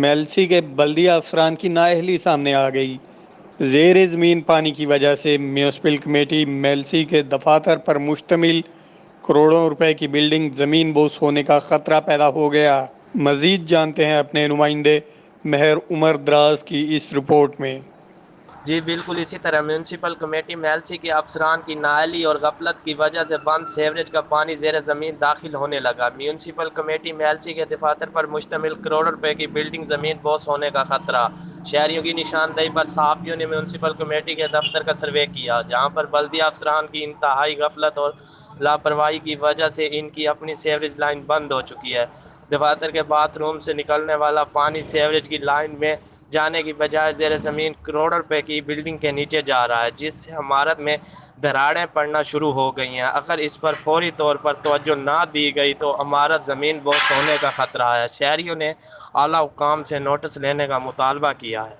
میلسی کے بلدیہ افسران کی نااہلی سامنے آ گئی۔ زیر زمین پانی کی وجہ سے میونسپل کمیٹی میلسی کے دفاتر پر مشتمل کروڑوں روپے کی بلڈنگ زمین بوس ہونے کا خطرہ پیدا ہو گیا۔ مزید جانتے ہیں اپنے نمائندے مہر عمر دراز کی اس رپورٹ میں۔ جی بالکل اسی طرح میونسپل کمیٹی میلسی کے افسران کی نااہلی اور غفلت کی وجہ سے بند سیوریج کا پانی زیر زمین داخل ہونے لگا۔ میونسپل کمیٹی میلسی کے دفاتر پر مشتمل کروڑوں روپے کی بلڈنگ زمین بوس ہونے کا خطرہ۔ شہریوں کی نشاندہی پر صحافیوں نے میونسپل کمیٹی کے دفتر کا سروے کیا، جہاں پر بلدیہ افسران کی انتہائی غفلت اور لاپرواہی کی وجہ سے ان کی اپنی سیوریج لائن بند ہو چکی ہے۔ دفاتر کے باتھ روم سے نکلنے والا پانی سیوریج کی لائن میں جانے کی بجائے زیر زمین کروڑوں روپے کی بلڈنگ کے نیچے جا رہا ہے، جس سے عمارت میں دراڑیں پڑنا شروع ہو گئی ہیں۔ اگر اس پر فوری طور پر توجہ نہ دی گئی تو عمارت زمین بوس ہونے کا خطرہ ہے۔ شہریوں نے اعلیٰ حکام سے نوٹس لینے کا مطالبہ کیا ہے۔